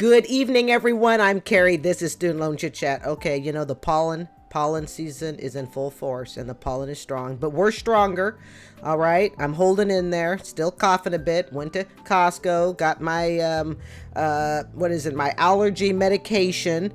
Good evening, everyone. I'm Carrie. This is Student Loan Chit Chat. Okay, you know, the pollen season is in full force and the pollen is strong, but we're stronger. All right. I'm holding in there, still coughing a bit. Went to Costco, got my my allergy medication.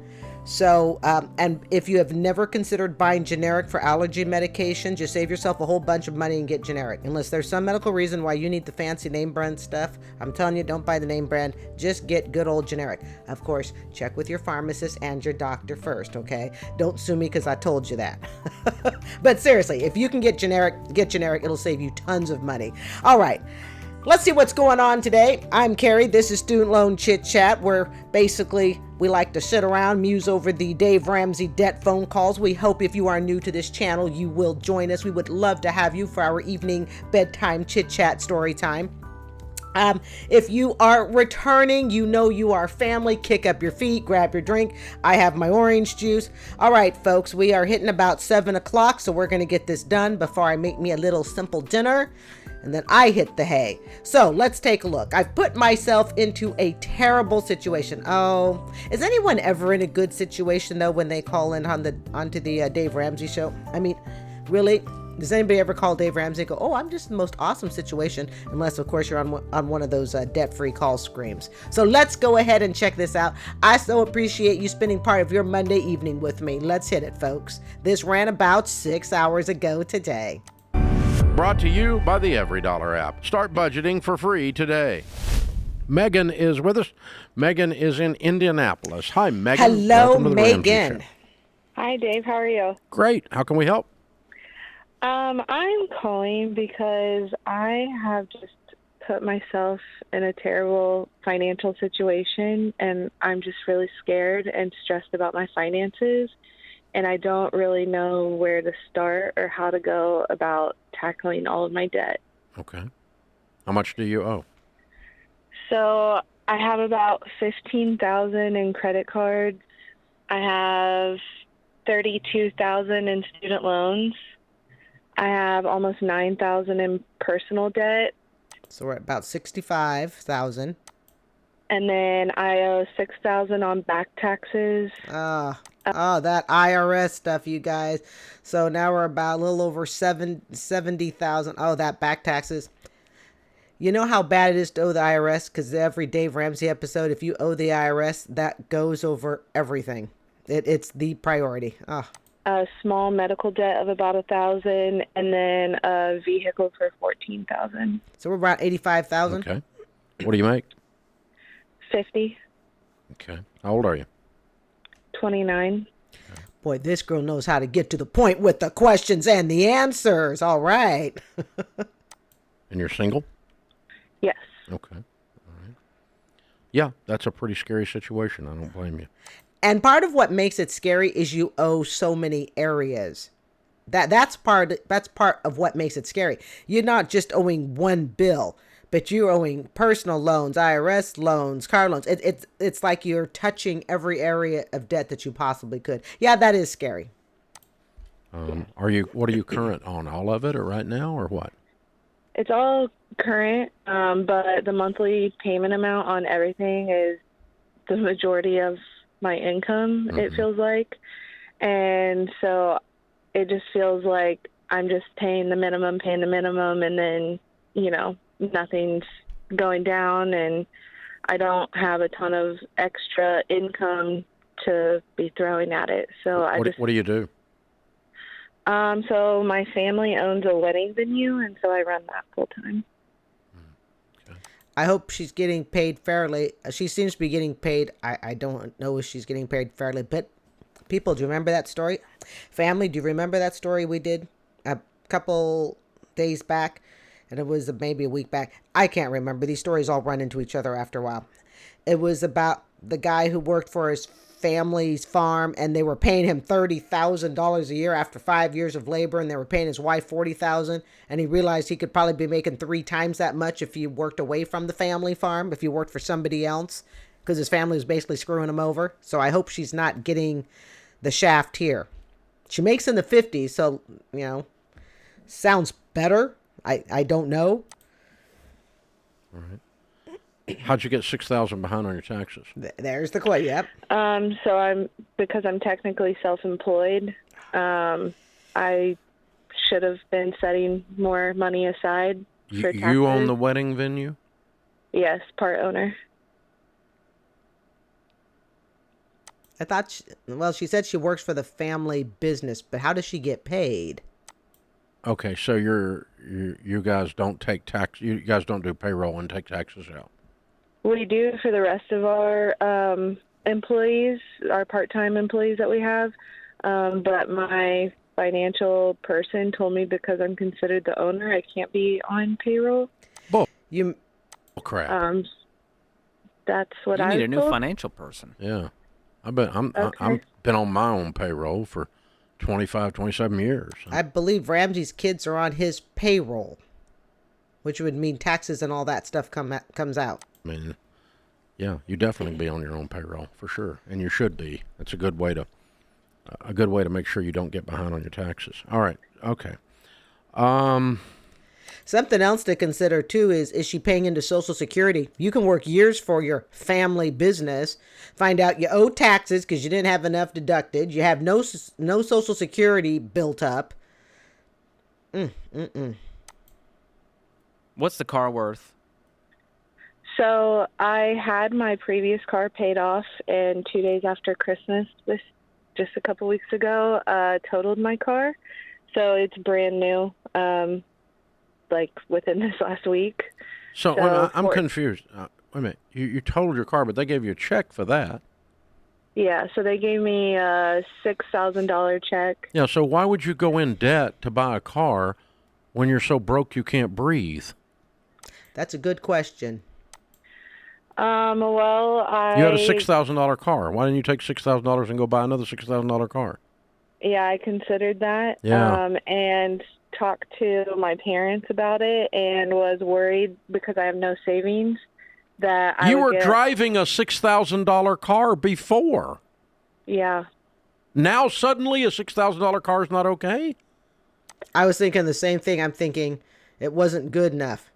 So, and if you have never considered buying generic for allergy medication, just save yourself a whole bunch of money and get generic. Unless there's some medical reason why you need the fancy name brand stuff, I'm telling you, don't buy the name brand. Just get good old generic. Of course, check with your pharmacist and your doctor first, okay? Don't sue me because I told you that. But seriously, if you can get generic, get generic. It'll save you tons of money. All right. Let's see what's going on today. I'm Carrie. This is Student Loan Chit Chat, where basically we like to sit around, muse over the Dave Ramsey debt phone calls. We hope if you are new to this channel, you will join us. We would love to have you for our evening bedtime chit chat story time. If you are returning, you know you are family, kick up your feet, grab your drink. I have my orange juice. All right, folks, we are hitting about 7 o'clock, so we're going to get this done before I make me a little simple dinner. And then I hit the hay. So let's take a look. I've put myself into a terrible situation. Oh, is anyone ever in a good situation though when they call in onto the Dave Ramsey show? I mean, really? Does anybody ever call Dave Ramsey and go, "Oh, I'm just in the most awesome situation," unless of course you're on one of those debt-free call screams. So let's go ahead and check this out. I so appreciate you spending part of your Monday evening with me. Let's hit it, folks. This ran about 6 hours ago today. Brought to you by the EveryDollar app. Start budgeting for free today. Megan is with us. Megan is in Indianapolis. Hi, Megan. Hello, Welcome to the Ramsey Megan. Show. Hi, Dave. How are you? Great. How can we help? I'm calling because I have just put myself in a terrible financial situation, and I'm just really scared and stressed about my finances, and I don't really know where to start or how to go about tackling all of my debt. Okay. How much do you owe? So I have about $15,000 in credit cards. I have $32,000 in student loans. I have almost $9,000 in personal debt. So we're at about 65,000. And then I owe $6,000 on back taxes. That IRS stuff, you guys. So now we're about a little over 70,000. Oh, that back taxes. You know how bad it is to owe the IRS? Because every Dave Ramsey episode, if you owe the IRS, that goes over everything. It's the priority. A small medical debt of about $1,000, and then a vehicle for $14,000. So we're about 85,000. Okay. What do you make? 50. Okay. How old are you? 29. Boy, this girl knows how to get to the point with the questions and the answers. All right. And you're single? Yes. Okay. All right. Yeah, that's a pretty scary situation. I don't blame you. And part of what makes it scary is you owe so many areas. That's part of what makes it scary. You're not just owing one bill, but you're owing personal loans, IRS loans, car loans. It's like you're touching every area of debt that you possibly could. Yeah, that is scary. What are you current on? All of it or right now or what? It's all current, but the monthly payment amount on everything is the majority of my income, It feels like. And so it just feels like I'm just paying the minimum, and then, nothing's going down, and I don't have a ton of extra income to be throwing at it. So what do you do? So my family owns a wedding venue, and so I run that full time. I hope she's getting paid fairly. She seems to be getting paid. I don't know if she's getting paid fairly, but people, do you remember that story? Family, do you remember that story we did a couple days back? And it was maybe a week back. I can't remember. These stories all run into each other after a while. It was about the guy who worked for his family's farm, and they were paying him $30,000 a year after 5 years of labor, and they were paying his wife $40,000, and he realized he could probably be making 3 times that much if he worked away from the family farm, if he worked for somebody else, because his family was basically screwing him over. So I hope she's not getting the shaft here. She makes in the 50s, so sounds better. I don't know. All right. How'd you get 6,000 behind on your taxes? There's the question. Yep. So because I'm technically self-employed, I should have been setting more money aside for taxes. You own the wedding venue? Yes, part owner. I thought, she said she works for the family business, but how does she get paid? Okay, so you guys don't take tax. You guys don't do payroll and take taxes out. We do for the rest of our employees, our part-time employees that we have. But my financial person told me because I'm considered the owner, I can't be on payroll. Bull You crap. That's what You I need was a new told. financial person. Yeah, I'm been on my own payroll for 25, 27 years. I believe Ramsey's kids are on his payroll, which would mean taxes and all that stuff comes out. I mean, yeah, you definitely be on your own payroll for sure, and you should be. That's a good way to make sure you don't get behind on your taxes. All right, okay. Something else to consider too is she paying into Social Security? You can work years for your family business, find out you owe taxes because you didn't have enough deducted. You have no Social Security built up. What's the car worth? So I had my previous car paid off, and 2 days after Christmas, just a couple weeks ago, totaled my car. So it's brand new, like within this last week. So I'm confused. Wait a minute. You totaled your car, but they gave you a check for that. Yeah, so they gave me a $6,000 check. Yeah, so why would you go in debt to buy a car when you're so broke you can't breathe? That's a good question. Well, You had a $6,000 car. Why didn't you take $6,000 and go buy another $6,000 car? Yeah, I considered that. Yeah. And talked to my parents about it and was worried because I have no savings that I You would were get... driving a $6,000 car before. Yeah. Now suddenly a $6,000 car is not okay? I was thinking the same thing. I'm thinking it wasn't good enough.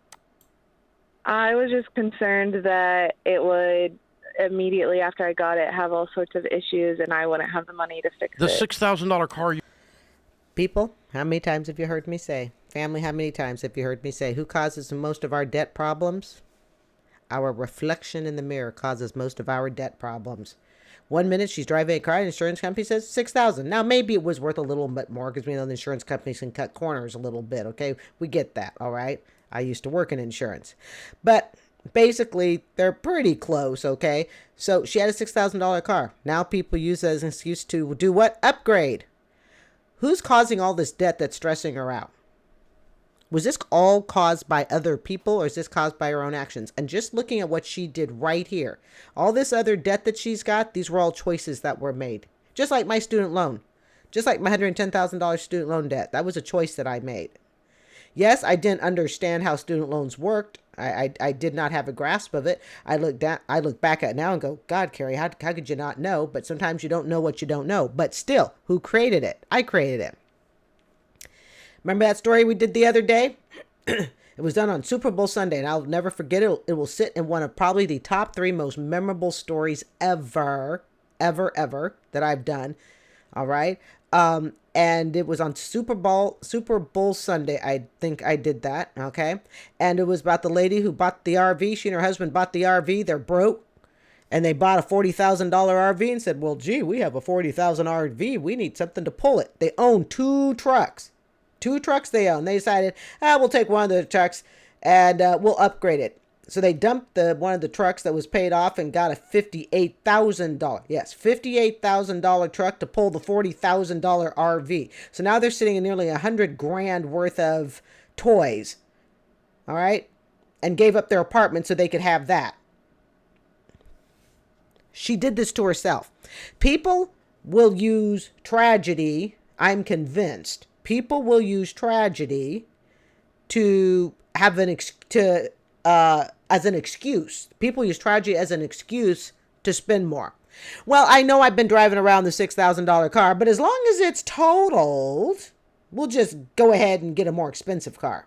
I was just concerned that it would immediately after I got it have all sorts of issues and I wouldn't have the money to fix The it. $6,000 car. People, how many times have you heard me say? Family, how many times have you heard me say? Who causes most of our debt problems? Our reflection in the mirror causes most of our debt problems. 1 minute she's driving a car, and the insurance company says $6,000. Now maybe it was worth a little bit more because we know the insurance companies can cut corners a little bit. Okay, we get that. All right. I used to work in insurance, but basically they're pretty close. Okay, so she had a $6,000 car. Now people use that as an excuse to do what? Upgrade. Who's causing all this debt that's stressing her out? Was this all caused by other people, or is this caused by her own actions? And just looking at what she did right here, all this other debt that she's got, these were all choices that were made. Just like my student loan, just like my $110,000 student loan debt. That was a choice that I made. Yes, I didn't understand how student loans worked. I did not have a grasp of it. I look back at it now and go, God, Carrie, how could you not know? But sometimes you don't know what you don't know. But still, who created it? I created it. Remember that story we did the other day? It was done on Super Bowl Sunday, and I'll never forget it. It will sit in one of probably the top 3 most memorable stories ever that I've done. All right. And it was on Super Bowl Sunday. I think I did that. Okay. And it was about the lady who bought the RV. She and her husband bought the RV. They're broke. And they bought a $40,000 RV and said, well, gee, we have a $40,000 RV. We need something to pull it. They own 2 trucks. 2 trucks they own. They decided, we'll take one of the trucks and we'll upgrade it. So they dumped one of the trucks that was paid off and got a $58,000. Yes, $58,000 truck to pull the $40,000 RV. So now they're sitting in nearly $100,000 worth of toys. All right, and gave up their apartment so they could have that. She did this to herself. People will use tragedy. I'm convinced people will use tragedy to have as an excuse. People use tragedy as an excuse to spend more. Well, I know I've been driving around the $6,000 car, but as long as it's totaled, we'll just go ahead and get a more expensive car.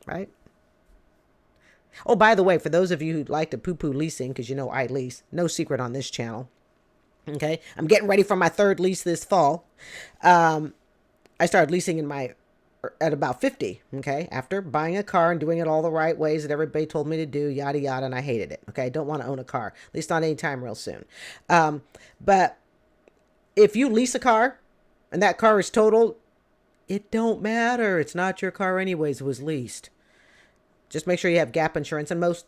Right? Oh, by the way, for those of you who like to poo-poo leasing, because you know I lease, no secret on this channel. Okay, I'm getting ready for my third lease this fall. I started leasing at about 50, okay, after buying a car and doing it all the right ways that everybody told me to do, yada, yada, and I hated it, okay? I don't want to own a car, at least not anytime real soon. But if you lease a car and that car is totaled, it don't matter. It's not your car anyways. It was leased. Just make sure you have gap insurance, and most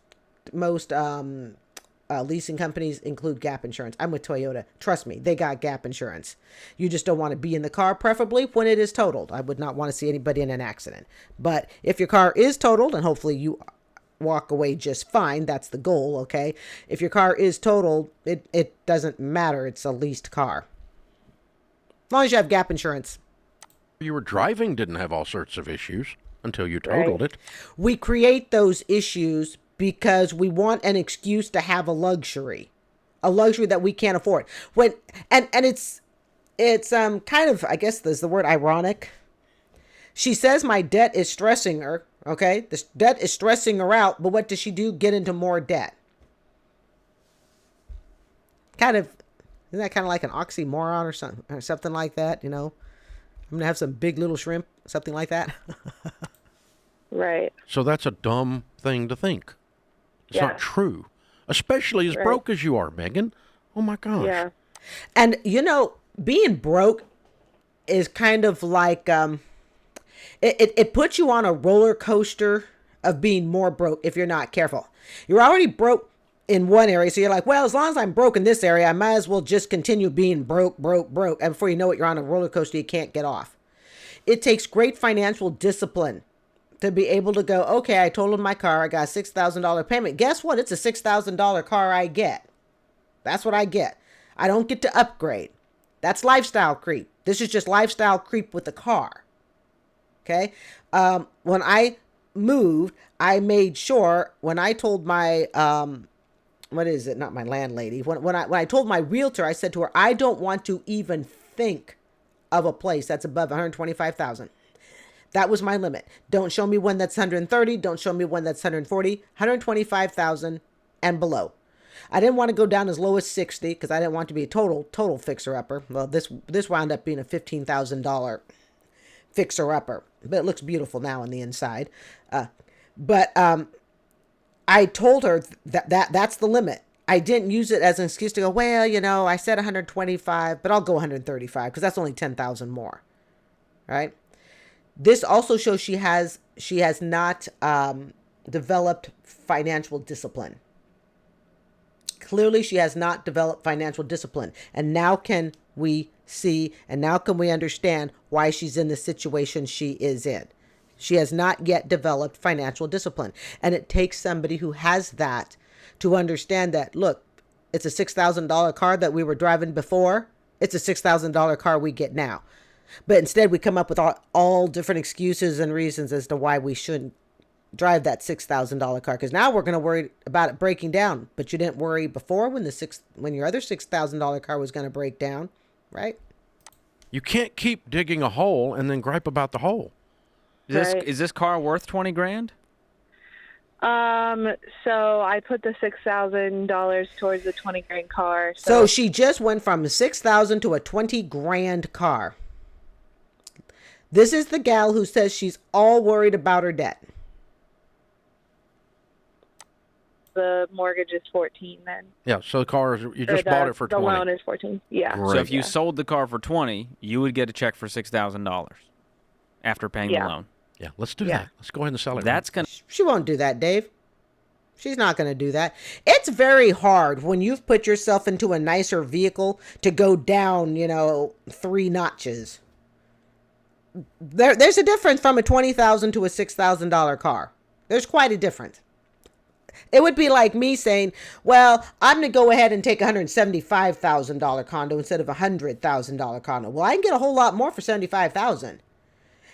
leasing companies include gap insurance. I'm with Toyota. Trust me, they got gap insurance. You just don't want to be in the car, preferably when it is totaled. I would not want to see anybody in an accident. But if your car is totaled, and hopefully you walk away just fine, that's the goal, okay? If your car is totaled, it doesn't matter. It's a leased car. As long as you have gap insurance. You were driving didn't have all sorts of issues until you totaled it. We create those issues because we want an excuse to have a luxury that we can't afford. And it's kind of, I guess there's the word ironic. She says my debt is stressing her. Okay, this debt is stressing her out, but what does she do? Get into more debt. Isn't that kind of like an oxymoron or something like that? You know, I'm gonna have some big little shrimp, something like that. Right. So that's a dumb thing to think. It's not true, especially as broke as you are, Megan. Oh my gosh. Yeah. And you know, being broke is kind of like it puts you on a roller coaster of being more broke if you're not careful. You're already broke in one area, so you're like, well, as long as I'm broke in this area, I might as well just continue being broke. And before you know it, you're on a roller coaster you can't get off. It takes great financial discipline to be able to go, okay, I totaled my car, I got a $6,000 payment. Guess what? It's a $6,000 car I get. That's what I get. I don't get to upgrade. That's lifestyle creep. This is just lifestyle creep with the car. Okay? When I moved, I made sure, when I told my, what is it? Not my landlady. When I told my realtor, I said to her, I don't want to even think of a place that's above $125,000. That was my limit. Don't show me one that's 130. Don't show me one that's 140, 125,000 and below. I didn't want to go down as low as 60 because I didn't want to be a total fixer-upper. Well, this wound up being a $15,000 fixer-upper, but it looks beautiful now on the inside. But I told her that's the limit. I didn't use it as an excuse to go, well, you know, I said 125, but I'll go 135 because that's only 10,000 more, right? This also shows she has not developed financial discipline. Clearly, she has not developed financial discipline. And now can we see, and now can we understand why she's in the situation she is in. She has not yet developed financial discipline. And it takes somebody who has that to understand that, look, it's a $6,000 car that we were driving before. It's a $6,000 car we get now. But instead, we come up with all different excuses and reasons as to why we shouldn't drive that $6,000 car. Because now we're going to worry about it breaking down. But you didn't worry before when your other $6,000 car was going to break down, right? You can't keep digging a hole and then gripe about the hole. Is this car worth $20,000? So I put the $6,000 towards the $20,000 car. So she just went from $6,000 to a $20,000 car. This is the gal who says she's all worried about her debt. The mortgage is 14 then. Yeah, so the car you just bought it for 20. The loan is 14. Yeah. Great. So if you sold the car for 20, you would get a check for $6,000 after paying the loan. Yeah, let's do that. Let's go ahead and sell it. That's gonna. She won't do that, Dave. She's not going to do that. It's very hard when you've put yourself into a nicer vehicle to go down, 3 notches. There's a difference from a $20,000 to a $6,000 car. There's quite a difference. It would be like me saying, well, I'm going to go ahead and take a $175,000 condo instead of a $100,000 condo. Well, I can get a whole lot more for $75,000.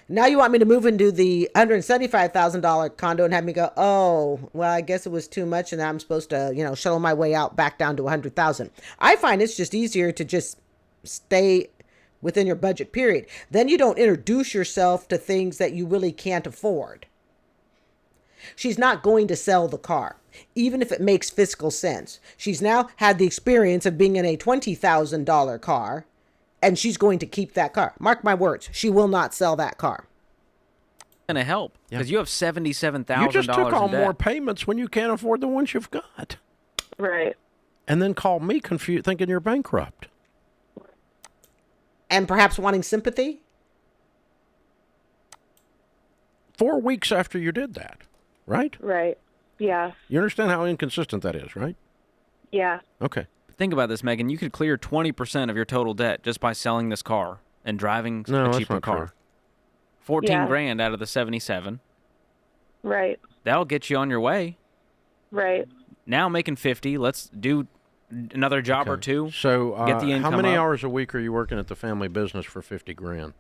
Now you want me to move into the $175,000 condo and have me go, oh, well, I guess it was too much and I'm supposed to, shuttle my way out back down to $100,000. I find it's just easier to just stay within your budget period. Then you don't introduce yourself to things that you really can't afford. She's not going to sell the car, even if it makes fiscal sense. She's now had the experience of being in a $20,000 car, and she's going to keep that car. Mark my words, she will not sell that car. Going to help because you have $77,000 You just took on in debt. more payments when you can't afford the ones you've got. Right. And then call me confused, thinking you're bankrupt. And perhaps wanting sympathy? 4 weeks after you did that, right? Right. Yeah. You understand how inconsistent that is, right? Yeah. Okay. Think about this, Megan. You could clear 20% of your total debt just by selling this car and driving No, a that's cheaper not car. true. 14 Yeah. grand out of the 77. Right. That'll get you on your way. Right. Now making 50. Let's do another job or Okay. two. So, Get the how income many up. hours a week are you working at the family business for 50 grand?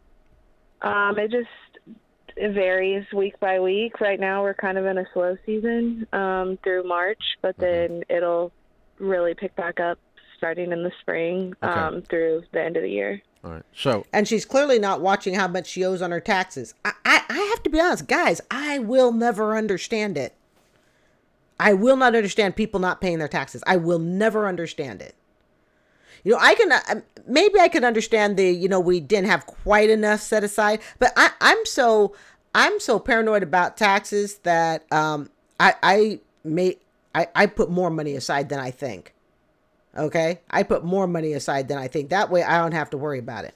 It varies week by week. Right now we're kind of in a slow season through March, but then it'll really pick back up starting in the spring Okay. through the end of the year. All right. So, And she's clearly not watching how much she owes on her taxes. I have to be honest, guys, I will never understand it. I will not understand people not paying their taxes. I will never understand it. You know, I can, maybe I could understand we didn't have quite enough set aside, but I'm so paranoid about taxes that, I put more money aside than I think. Okay. I put more money aside than I think. That way I don't have to worry about it.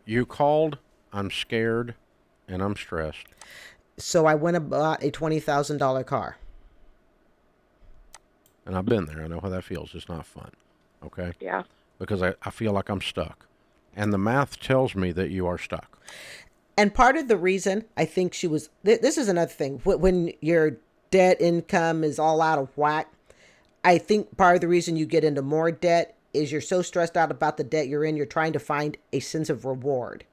you called, I'm scared, and I'm stressed. So I went and bought a $20,000 car. And I've been there. I know how that feels. It's not fun. Okay? Yeah. Because I feel like I'm stuck. And the math tells me that you are stuck. And part of the reason I think she was, this is another thing, when your debt income is all out of whack, I think part of the reason you get into more debt is you're so stressed out about the debt you're in, you're trying to find a sense of reward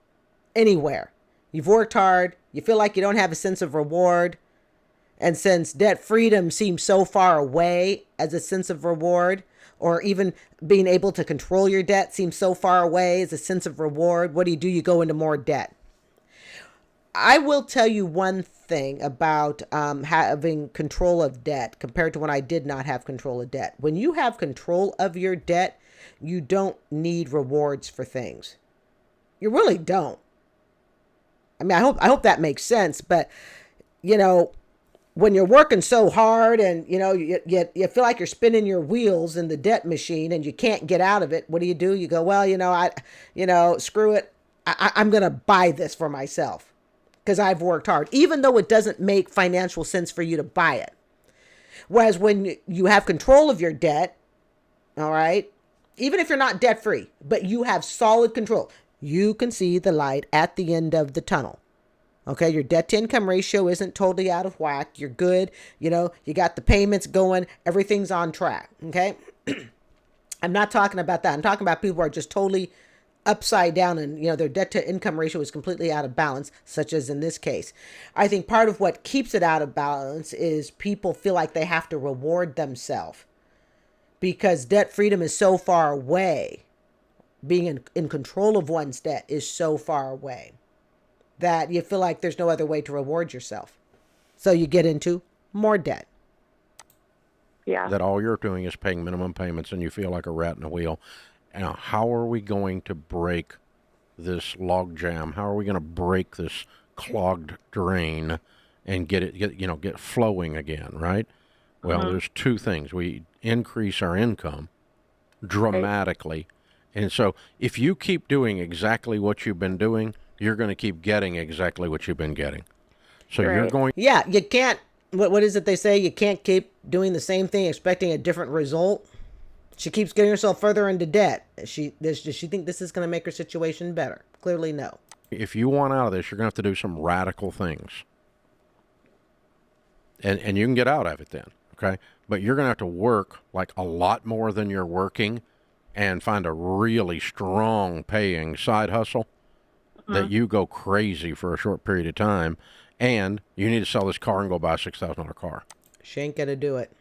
anywhere. You've worked hard, you feel like you don't have a sense of reward. And since debt freedom seems so far away as a sense of reward, or even being able to control your debt seems so far away as a sense of reward, what do? You go into more debt. I will tell you one thing about having control of debt compared to when I did not have control of debt. When you have control of your debt, you don't need rewards for things. You really don't. I mean, I hope that makes sense, but when you're working so hard and you feel like you're spinning your wheels in the debt machine and you can't get out of it, what do? You go, well, screw it. I'm going to buy this for myself because I've worked hard, even though it doesn't make financial sense for you to buy it. Whereas when you have control of your debt, all right, even if you're not debt free, but you have solid control, you can see the light at the end of the tunnel. Okay, your debt to income ratio isn't totally out of whack. You're good. You got the payments going. Everything's on track. Okay. I'm not talking about that. I'm talking about people who are just totally upside down and, their debt to income ratio is completely out of balance, such as in this case. I think part of what keeps it out of balance is people feel like they have to reward themselves because debt freedom is so far away. Being in control of one's debt is so far away that you feel like there's no other way to reward yourself. So you get into more debt. Yeah. That all you're doing is paying minimum payments and you feel like a rat in a wheel. Now, how are we going to break this log jam? How are we going to break this clogged drain and get it get flowing again, right? Well, there's two things. We increase our income dramatically. And so if you keep doing exactly what you've been doing, you're going to keep getting exactly what you've been getting. So you're Right. going. Yeah, you can't, what is it they say? You can't keep doing the same thing expecting a different result. She keeps getting herself further into debt. Does she think this is going to make her situation better? Clearly no. If you want out of this, you're going to have to do some radical things. And you can get out of it then, okay? But you're going to have to work like a lot more than you're working and find a really strong paying side hustle that you go crazy for a short period of time. And you need to sell this car and go buy a $6,000 car. She ain't going to do it.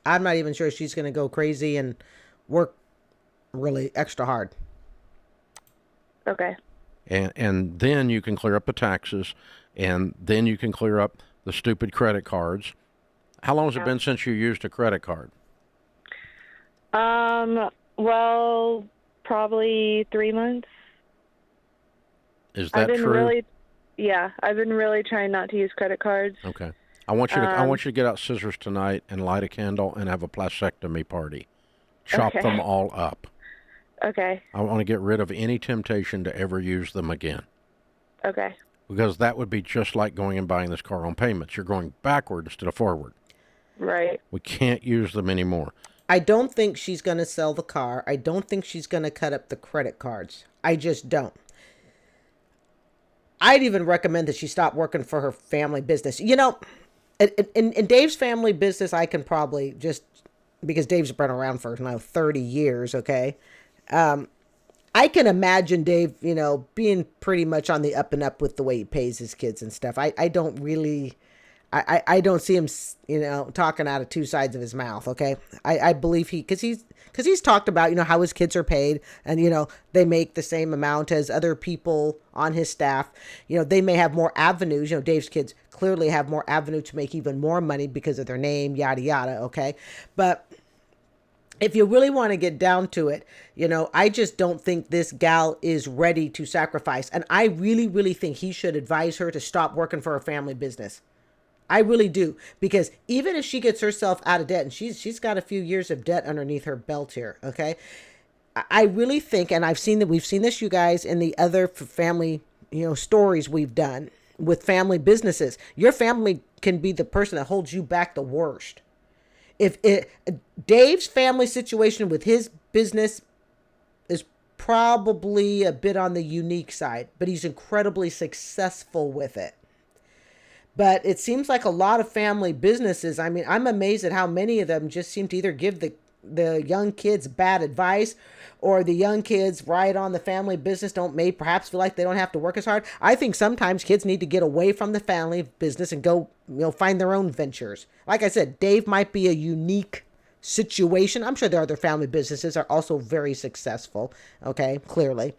I'm not even sure she's going to go crazy and work really extra hard. Okay. And then you can clear up the taxes, and then you can clear up the stupid credit cards. How long has it been since you used a credit card? Well, probably 3 months. Is that I've been true? I've been really trying not to use credit cards. Okay. I want you to get out scissors tonight and light a candle and have a plastectomy party. Chop Okay. them all up. Okay. I want to get rid of any temptation to ever use them again. Okay. Because that would be just like going and buying this car on payments. You're going backward instead of forward. Right. We can't use them anymore. I don't think she's going to sell the car. I don't think she's going to cut up the credit cards. I just don't. I'd even recommend that she stop working for her family business. You know, in Dave's family business, I can probably just, because Dave's been around for now 30 years, okay? I can imagine Dave, you know, being pretty much on the up and up with the way he pays his kids and stuff. I don't really, I don't see him, you know, talking out of two sides of his mouth. Okay. I believe because he's talked about, you know, how his kids are paid and, you know, they make the same amount as other people on his staff. You know, they may have more avenues. You know, Dave's kids clearly have more avenue to make even more money because of their name, yada, yada. Okay. But if you really want to get down to it, you know, I just don't think this gal is ready to sacrifice. And I really, really think he should advise her to stop working for her family business. I really do. Because even if she gets herself out of debt, and she's got a few years of debt underneath her belt here, okay? I really think, and we've seen this, you guys, in the other family, you know, stories we've done with family businesses. Your family can be the person that holds you back the worst. Dave's family situation with his business is probably a bit on the unique side, but he's incredibly successful with it. But it seems like a lot of family businesses, I mean, I'm amazed at how many of them just seem to either give the young kids bad advice, or the young kids right on the family business perhaps feel like they don't have to work as hard. I think sometimes kids need to get away from the family business and go, you know, find their own ventures. Like I said, Dave might be a unique situation. I'm sure their other family businesses are also very successful. Okay, clearly.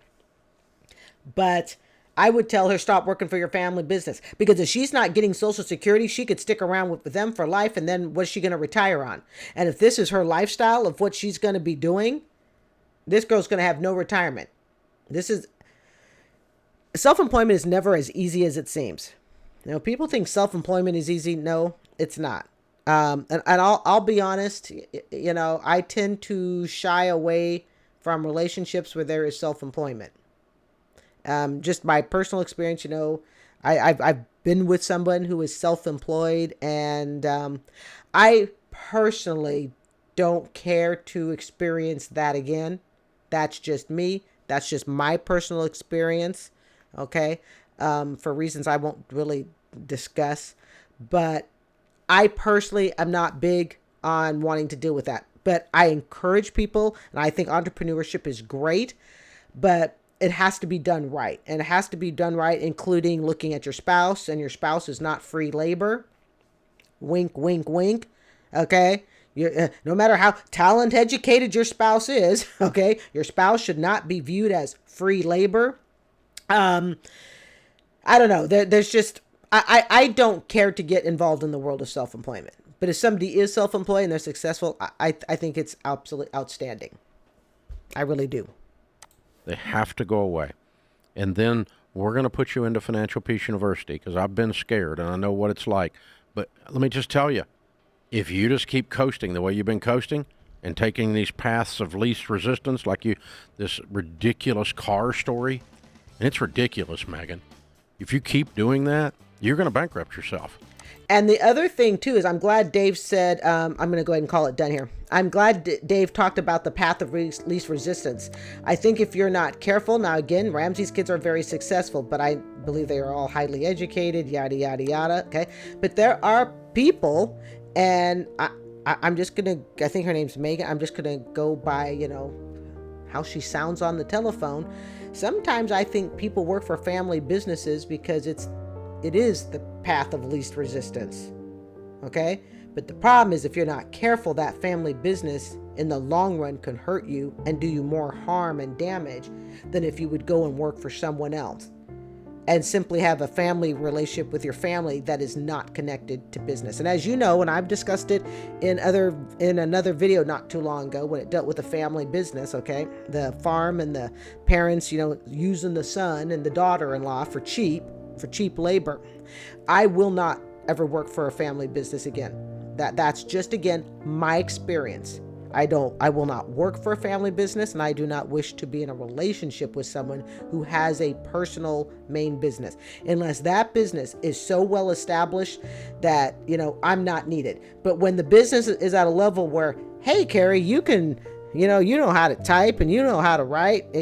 But I would tell her, stop working for your family business, because if she's not getting Social Security, she could stick around with them for life. And then what's she going to retire on? And if this is her lifestyle of what she's going to be doing, this girl's going to have no retirement. Self-employment is never as easy as it seems. You know, people think self-employment is easy. No, it's not. And I'll be honest, you know, I tend to shy away from relationships where there is self-employment. Just my personal experience, you know, I've been with someone who is self-employed, and I personally don't care to experience that again. That's just me. That's just my personal experience. Okay. For reasons I won't really discuss, but I personally am not big on wanting to deal with that, but I encourage people, and I think entrepreneurship is great, but it has to be done right. And it has to be done right, including looking at your spouse, and your spouse is not free labor. Wink, wink, wink. Okay. No matter how talent educated your spouse is, okay, your spouse should not be viewed as free labor. I don't know. There's just, I don't care to get involved in the world of self-employment. But if somebody is self-employed and they're successful, I think it's absolutely outstanding. I really do. They have to go away. And then we're going to put you into Financial Peace University, because I've been scared and I know what it's like. But let me just tell you, if you just keep coasting the way you've been coasting and taking these paths of least resistance, like this ridiculous car story, and it's ridiculous, Megan. If you keep doing that, you're going to bankrupt yourself. And the other thing, too, is I'm glad Dave said, I'm going to go ahead and call it done here. I'm glad Dave talked about the path of least resistance. I think if you're not careful, now again, Ramsey's kids are very successful, but I believe they are all highly educated, yada, yada, yada. Okay. But there are people, and I'm just going to, I think her name's Megan. I'm just going to go by, you know, how she sounds on the telephone. Sometimes I think people work for family businesses because it is the path of least resistance. Okay? But the problem is, if you're not careful, that family business in the long run can hurt you and do you more harm and damage than if you would go and work for someone else. and simply have a family relationship with your family that is not connected to business. And as you know, and I've discussed it in another video not too long ago when it dealt with the family business, okay, the farm and the parents, using the son and the daughter-in-law for cheap labor. I will not ever work for a family business again. That's just, again, my experience. I will not work for a family business, and I do not wish to be in a relationship with someone who has a personal main business, unless that business is so well established that, I'm not needed. But when the business is at a level where, hey, Carrie, you can, you know how to type and you know how to write,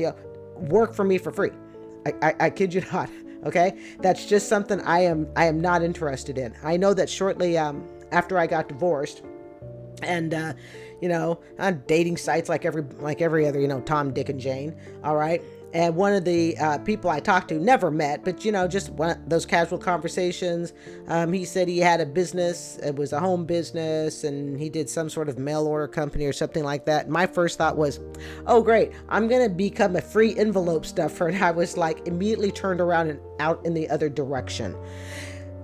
work for me for free. I kid you not. Okay. That's just something I am not interested in. I know that shortly, after I got divorced, and on dating sites like every other, Tom, Dick, and Jane. All right. And one of the people I talked to, never met, but just those casual conversations. He said he had a business. It was a home business, and he did some sort of mail order company or something like that. And my first thought was, oh great, I'm gonna become a free envelope stuffer. And I was like immediately turned around and out in the other direction.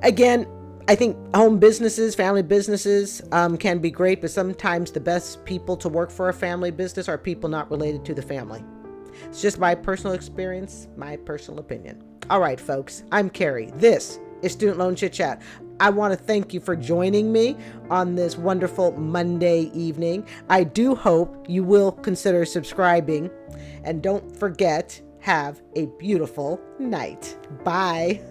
Again, I think home businesses, family businesses can be great, but sometimes the best people to work for a family business are people not related to the family. It's just my personal experience, my personal opinion. All right, folks, I'm Carrie. This is Student Loan Chit Chat. I want to thank you for joining me on this wonderful Monday evening. I do hope you will consider subscribing, and don't forget, have a beautiful night. Bye.